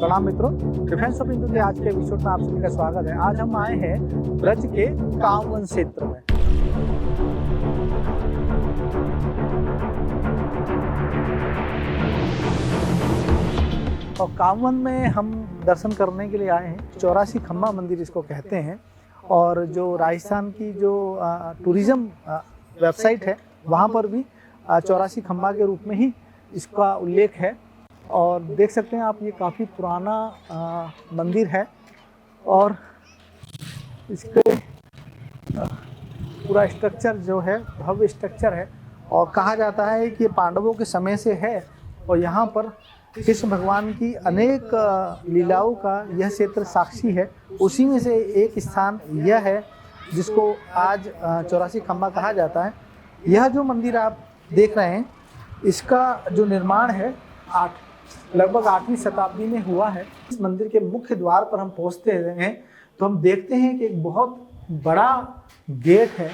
प्रणाम मित्रों, defence of Hindu के आज के एपिसोड में आप सभी का स्वागत है। आज हम आए हैं ब्रज के कामवन क्षेत्र में। और कामवन में हम दर्शन करने के लिए आए हैं। 84 खम्बा मंदिर इसको कहते हैं और जो राजस्थान की जो टूरिज्म वेबसाइट है वहाँ पर भी 84 खम्बा के रूप में ही इसका उल्लेख है। और देख सकते हैं आप, ये काफ़ी पुराना मंदिर है और इसके पूरा स्ट्रक्चर जो है भव्य स्ट्रक्चर है। और कहा जाता है कि पांडवों के समय से है और यहाँ पर कृष्ण भगवान की अनेक लीलाओं का यह क्षेत्र साक्षी है। उसी में से एक स्थान यह है जिसको आज 84 खम्बा कहा जाता है। यह जो मंदिर आप देख रहे हैं, इसका जो निर्माण है लगभग 8वीं शताब्दी में हुआ है। इस मंदिर के मुख्य द्वार पर हम पहुंचते हैं तो हम देखते हैं कि एक बहुत बड़ा गेट है।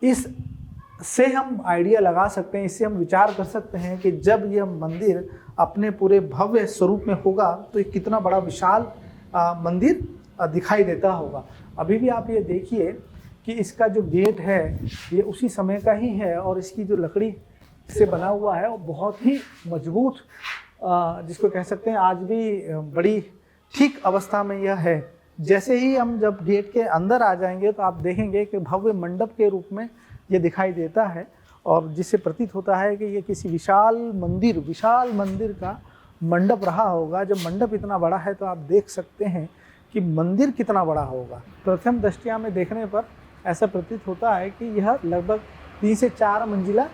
इससे हम आइडिया लगा सकते हैं, इससे हम विचार कर सकते हैं कि जब यह मंदिर अपने पूरे भव्य स्वरूप में होगा तो ये कितना बड़ा विशाल मंदिर दिखाई देता होगा। अभी भी आप ये देखिए कि इसका जो गेट है ये उसी समय का ही है और इसकी जो लकड़ी से बना हुआ है वो बहुत ही मजबूत, जिसको कह सकते हैं आज भी बड़ी ठीक अवस्था में यह है। जैसे ही हम जब गेट के अंदर आ जाएंगे तो आप देखेंगे कि भव्य मंडप के रूप में ये दिखाई देता है और जिससे प्रतीत होता है कि ये किसी विशाल मंदिर का मंडप रहा होगा। जब मंडप इतना बड़ा है तो आप देख सकते हैं कि मंदिर कितना बड़ा होगा। प्रथम दृष्टया में देखने पर ऐसा प्रतीत होता है कि यह लगभग 3 से 4 मंजिला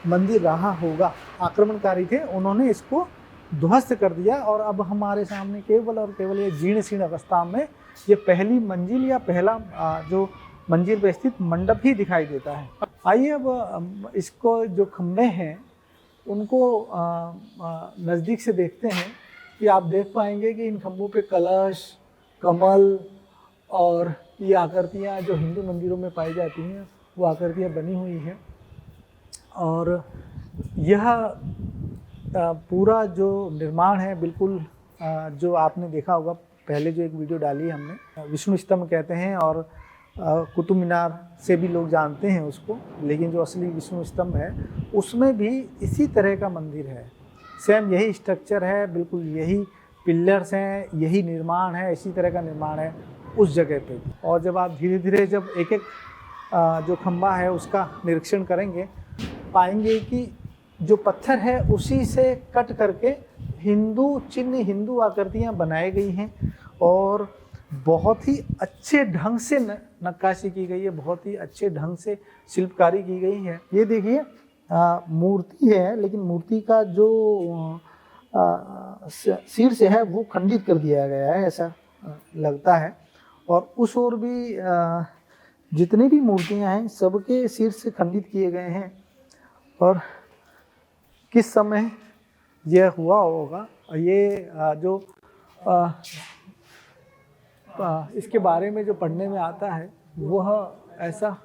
मंदिर रहा होगा। आक्रमणकारी थे, उन्होंने इसको ध्वस्त कर दिया और अब हमारे सामने केवल और केवल ये जीर्ण शीर्ण अवस्था में ये पहली मंजिल या पहला जो मंजिल पर स्थित मंडप ही दिखाई देता है। आइए अब इसको जो खम्भे हैं उनको नज़दीक से देखते हैं कि आप देख पाएंगे कि इन खम्भों पे कलश, कमल और ये आकृतियाँ जो हिंदू मंदिरों में पाई जाती हैं वो आकृतियाँ बनी हुई हैं। और यह पूरा जो निर्माण है बिल्कुल जो आपने देखा होगा, पहले जो एक वीडियो डाली है हमने, विष्णु स्तंभ कहते हैं और कुतुब मीनार से भी लोग जानते हैं उसको, लेकिन जो असली विष्णु स्तंभ है उसमें भी इसी तरह का मंदिर है। सेम यही स्ट्रक्चर है, बिल्कुल यही पिलर्स हैं, यही निर्माण है, इसी तरह का निर्माण है उस जगह पे। और जब आप धीरे धीरे जब एक एक जो खम्बा है उसका निरीक्षण करेंगे, पाएंगे कि जो पत्थर है उसी से कट करके हिंदू चिन्ह, हिंदू आकृतियाँ बनाई गई हैं और बहुत ही अच्छे ढंग से नक्काशी की गई है, बहुत ही अच्छे ढंग से शिल्पकारी की गई है। ये देखिए मूर्ति है, लेकिन मूर्ति का जो शीर्ष है वो खंडित कर दिया गया है, ऐसा लगता है। और उस ओर भी जितनी भी मूर्तियाँ हैं सबके शीर्ष खंडित किए गए हैं। और किस समय यह हुआ होगा, ये जो इसके बारे में जो पढ़ने में आता है वह ऐसा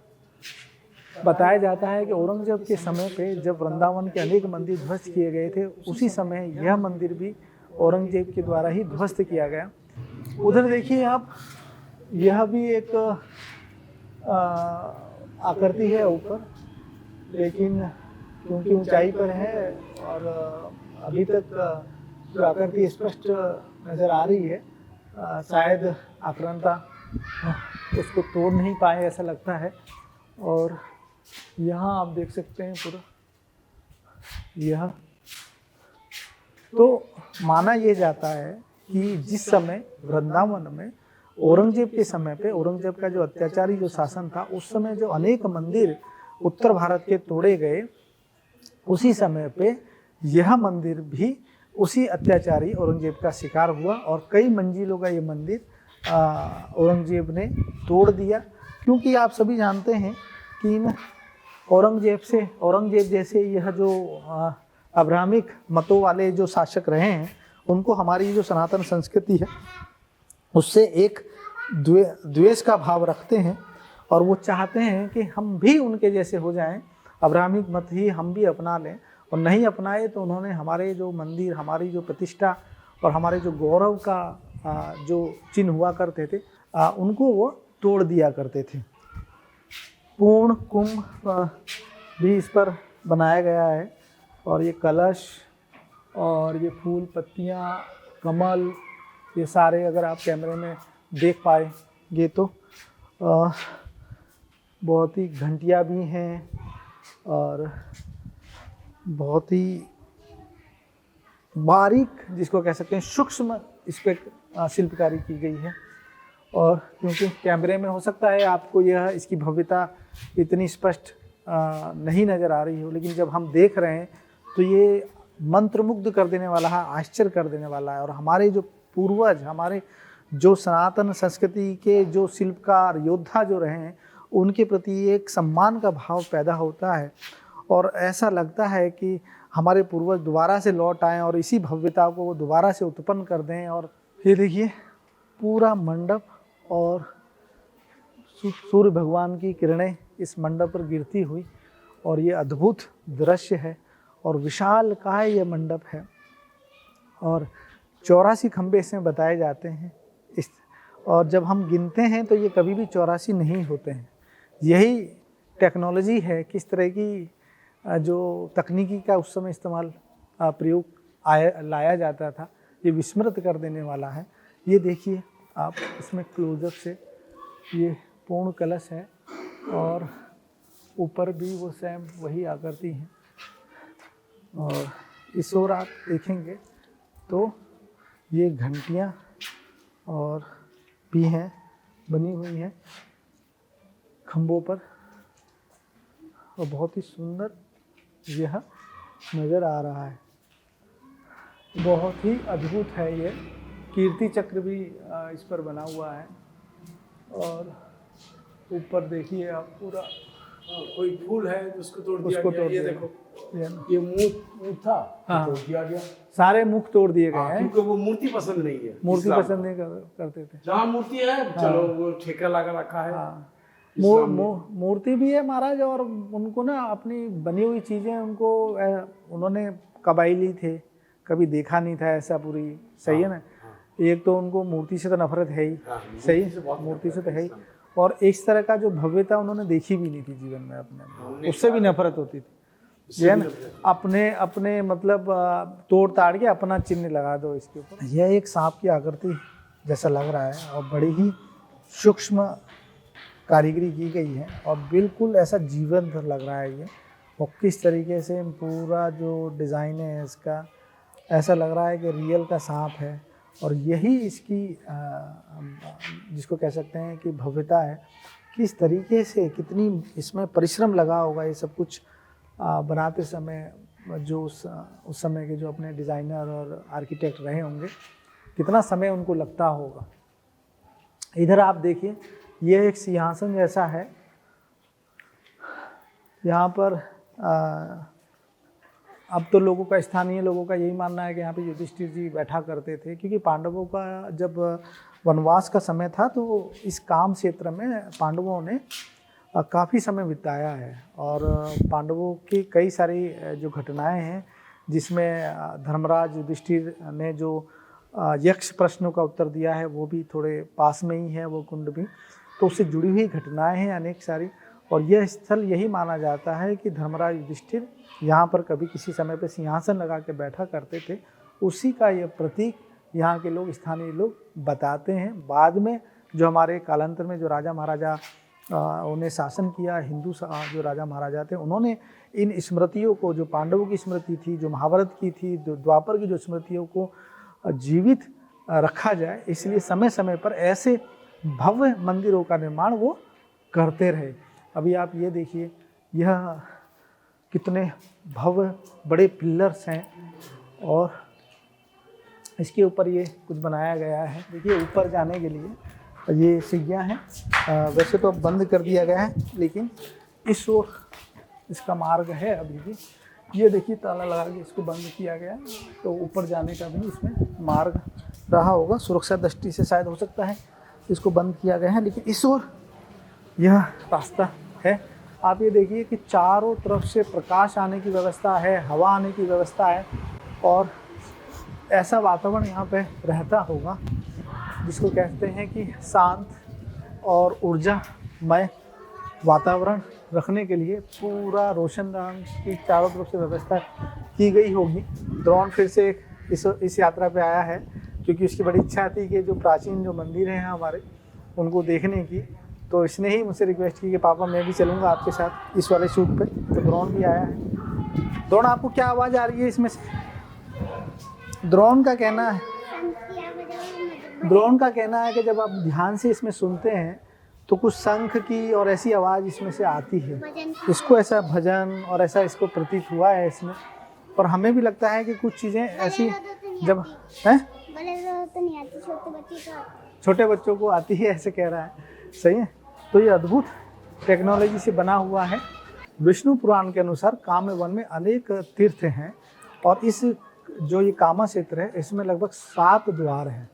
बताया जाता है कि औरंगजेब के समय पे जब वृंदावन के अनेक मंदिर ध्वस्त किए गए थे, उसी समय यह मंदिर भी औरंगजेब के द्वारा ही ध्वस्त किया गया। उधर देखिए आप, यह भी एक आकृति है ऊपर, लेकिन क्योंकि ऊंचाई पर है और अभी तक जो आकृति स्पष्ट नज़र आ रही है, शायद आक्रांता उसको तोड़ नहीं पाए ऐसा लगता है। और यहाँ आप देख सकते हैं पूरा यह, तो माना यह जाता है कि जिस समय वृंदावन में औरंगजेब के समय पे, औरंगजेब का जो अत्याचारी जो शासन था, उस समय जो अनेक मंदिर उत्तर भारत के तोड़े गए, उसी समय पे यह मंदिर भी उसी अत्याचारी औरंगजेब का शिकार हुआ और कई मंजिलों का ये मंदिर औरंगजेब ने तोड़ दिया। क्योंकि आप सभी जानते हैं कि इन औरंगजेब जैसे यह जो अब्राहमिक मतों वाले जो शासक रहे हैं, उनको हमारी जो सनातन संस्कृति है उससे एक द्वेष का भाव रखते हैं और वो चाहते हैं कि हम भी उनके जैसे हो जाएं, अब्राहमिक मत ही हम भी अपना लें। और नहीं अपनाए तो उन्होंने हमारे जो मंदिर, हमारी जो प्रतिष्ठा और हमारे जो गौरव का जो चिन्ह हुआ करते थे उनको वो तोड़ दिया करते थे। पूर्ण कुंभ भी इस पर बनाया गया है और ये कलश और ये फूल पत्तियाँ कमल ये सारे अगर आप कैमरे में देख पाएंगे तो बहुत ही घंटियाँ भी हैं और बहुत ही बारीक जिसको कह सकते हैं सूक्ष्म इस पर शिल्पकारी की गई है। और क्योंकि कैमरे में हो सकता है आपको यह इसकी भव्यता इतनी स्पष्ट नहीं नज़र आ रही हो, लेकिन जब हम देख रहे हैं तो ये मंत्रमुग्ध कर देने वाला है, आश्चर्य कर देने वाला है। और हमारे जो पूर्वज, हमारे जो सनातन संस्कृति के जो शिल्पकार योद्धा जो रहे हैं, उनके प्रति एक सम्मान का भाव पैदा होता है और ऐसा लगता है कि हमारे पूर्वज दोबारा से लौट आएँ और इसी भव्यता को दोबारा से उत्पन्न कर दें। और ये देखिए पूरा मंडप और सूर्य भगवान की किरणें इस मंडप पर गिरती हुई और ये अद्भुत दृश्य है और विशालकाय ये मंडप है और 84 खंभे इसमें बताए जाते हैं इस। और जब हम गिनते हैं तो ये कभी भी 84 नहीं होते हैं। यही टेक्नोलॉजी है, किस तरह की जो तकनीकी का उस समय इस्तेमाल प्रयोग लाया जाता था, ये विस्मृत कर देने वाला है। ये देखिए आप इसमें क्लोजअप से, ये पूर्ण कलश है और ऊपर भी वो सेम वही आकृति है। और इस ओर आप देखेंगे तो ये घंटियाँ और भी हैं, बनी हुई हैं खंभों पर और बहुत ही सुंदर यह नज़र आ रहा है। बहुत ही अद्भुत है ये। कीर्ति चक्र भी इस पर बना हुआ है और ऊपर देखिए आप पूरा कोई फूल है जिसको तोड़ दिया गया। ये देखो ये मुख था, तोड़ दिया गया। सारे मुख तोड़ दिए गए हैं क्योंकि वो मूर्ति पसंद नहीं है, मूर्ति पसंद नहीं करते थे। जहाँ मूर्ति है चलो वो ठेका लगा रखा है। मूर्ति भी है महाराज और उनको ना अपनी बनी हुई चीज़ें उनको उन्होंने कबायली थे, कभी देखा नहीं था ऐसा पूरी। सही है ना। एक तो उनको मूर्ति से तो नफरत है ही, सही, मूर्ति से तो है ही। और इस तरह का जो भव्यता उन्होंने देखी भी नहीं थी जीवन में अपने, उससे भी नफरत होती थी। ये ना अपने मतलब तोड़ ताड़ के अपना चिन्ह लगा दो इसके ऊपर। यह एक सांप की आकृति जैसा लग रहा है और बड़ी ही सूक्ष्म कारीगरी की गई है और बिल्कुल ऐसा जीवंत लग रहा है ये। और किस तरीके से पूरा जो डिज़ाइन है इसका, ऐसा लग रहा है कि रियल का सांप है। और यही इसकी जिसको कह सकते हैं कि भव्यता है। किस तरीके से, कितनी इसमें परिश्रम लगा होगा ये सब कुछ बनाते समय। जो उस समय के जो अपने डिज़ाइनर और आर्किटेक्ट रहे होंगे, कितना समय उनको लगता होगा। इधर आप देखिए, ये एक सिंहासन जैसा है। यहाँ पर अब तो लोगों का, स्थानीय लोगों का यही मानना है कि यहाँ पे युधिष्ठिर जी बैठा करते थे, क्योंकि पांडवों का जब वनवास का समय था तो इस काम क्षेत्र में पांडवों ने काफ़ी समय बिताया है। और पांडवों की कई सारी जो घटनाएं हैं जिसमें धर्मराज युधिष्ठिर ने जो यक्ष प्रश्नों का उत्तर दिया है वो भी थोड़े पास में ही है, वो कुंड भी, तो उससे जुड़ी हुई घटनाएं हैं अनेक सारी। और यह स्थल यही माना जाता है कि धर्मराज युधिष्ठिर यहाँ पर कभी किसी समय पे सिंहासन लगा के बैठा करते थे। उसी का यह प्रतीक यहाँ के लोग, स्थानीय लोग बताते हैं। बाद में जो हमारे कालांतर में जो राजा महाराजा उन्हें शासन किया, हिंदू जो राजा महाराजा थे, उन्होंने इन स्मृतियों को, जो पांडवों की स्मृति थी, जो महाभारत की थी, जो द्वापर की जो स्मृतियों को जीवित रखा जाए, इसलिए समय समय पर ऐसे भव्य मंदिरों का निर्माण वो करते रहे। अभी आप ये देखिए, यह कितने भव्य बड़े पिलर्स हैं और इसके ऊपर ये कुछ बनाया गया है। देखिए ऊपर जाने के लिए ये सीढ़ियाँ हैं। वैसे तो अब बंद कर दिया गया है, लेकिन इस ओर इसका मार्ग है अभी भी। ये देखिए ताला लगा के इसको बंद किया गया है, तो ऊपर जाने का भी इसमें मार्ग रहा होगा। सुरक्षा दृष्टि से शायद हो सकता है इसको बंद किया गया है, लेकिन इस ओर यह रास्ता है। आप ये देखिए कि चारों तरफ से प्रकाश आने की व्यवस्था है, हवा आने की व्यवस्था है और ऐसा वातावरण यहाँ पे रहता होगा जिसको कहते हैं कि शांत और ऊर्जामय वातावरण रखने के लिए पूरा रोशनदान की चारों तरफ से व्यवस्था की गई होगी। ड्रोन फिर से इस यात्रा पे आया है क्योंकि उसकी बड़ी इच्छा थी कि जो प्राचीन जो मंदिर हैं हमारे उनको देखने की, तो इसने ही मुझसे रिक्वेस्ट की कि पापा मैं भी चलूँगा आपके साथ इस वाले शूट पे। तो ड्रोन भी आया है। ड्रोन, आपको क्या आवाज़ आ रही है इसमें से? ड्रोन का कहना है कि जब आप ध्यान से इसमें सुनते हैं तो कुछ शंख की और ऐसी आवाज़ इसमें से आती है। इसको ऐसा भजन और ऐसा इसको प्रतीत हुआ है इसमें, और हमें भी लगता है कि कुछ चीज़ें ऐसी जब हैं छोटे बच्चों को आती है, ऐसे कह रहा है। सही है। तो ये अद्भुत टेक्नोलॉजी से बना हुआ है। विष्णु पुराण के अनुसार काम्य वन में अनेक तीर्थ हैं और इस जो ये कामा क्षेत्र है इसमें लगभग 7 द्वार हैं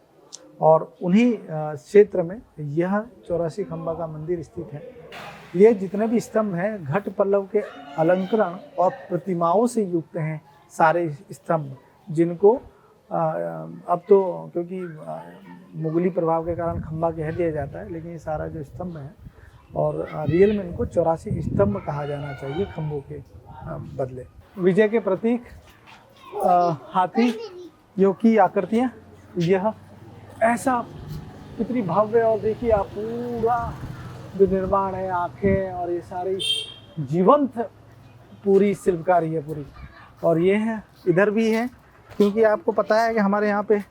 और उन्हीं क्षेत्र में यह 84 खंबा का मंदिर स्थित है। ये जितने भी स्तंभ हैं घट पल्लव के अलंकरण और प्रतिमाओं से युक्त हैं सारे स्तंभ, जिनको अब तो क्योंकि मुगली प्रभाव के कारण खंबा कह दिया जाता है, लेकिन ये सारा जो स्तंभ है और रियल में इनको 84 स्तंभ कहा जाना चाहिए खंभों के बदले। विजय के प्रतीक हाथी योग की आकृतियाँ, यह ऐसा इतनी भव्य, और देखिए आप पूरा जो निर्माण है, आँखें और ये सारी जीवंत पूरी शिल्पकारी है पूरी। और ये है इधर भी है, क्योंकि आपको पता है कि हमारे यहाँ पे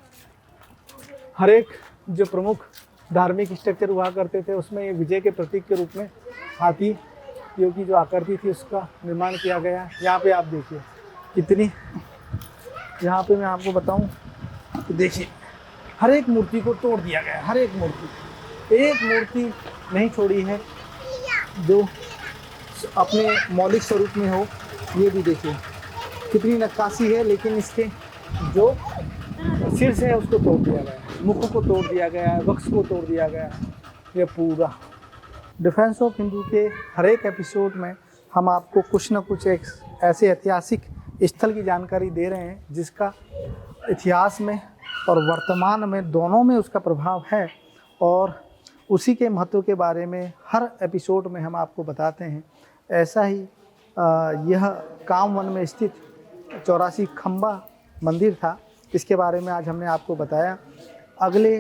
हर एक जो प्रमुख धार्मिक स्ट्रक्चर हुआ करते थे उसमें ये विजय के प्रतीक के रूप में हाथी योग की जो आकृति थी उसका निर्माण किया गया। यहाँ पे आप देखिए कितनी, यहाँ पे मैं आपको बताऊँ तो देखिए हर एक मूर्ति को तोड़ दिया गया, हर एक मूर्ति नहीं छोड़ी है जो अपने मौलिक स्वरूप में हो। ये भी देखिए कितनी नक्काशी है, लेकिन इसके जो शीर्ष है उसको तोड़ दिया गया है, मुख को तोड़ दिया गया है, वक्ष को तोड़ दिया गया है। ये पूरा डिफेंस ऑफ हिंदू के हर एक एपिसोड में हम आपको कुछ न कुछ एक ऐसे ऐतिहासिक स्थल की जानकारी दे रहे हैं जिसका इतिहास में और वर्तमान में दोनों में उसका प्रभाव है, और उसी के महत्व के बारे में हर एपिसोड में हम आपको बताते हैं। ऐसा ही यह काम वन में स्थित 84 खंबा मंदिर था, इसके बारे में आज हमने आपको बताया। अगले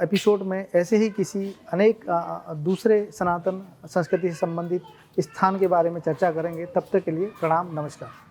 एपिसोड में ऐसे ही किसी अनेक दूसरे सनातन संस्कृति से संबंधित स्थान के बारे में चर्चा करेंगे। तब तक के लिए प्रणाम, नमस्कार।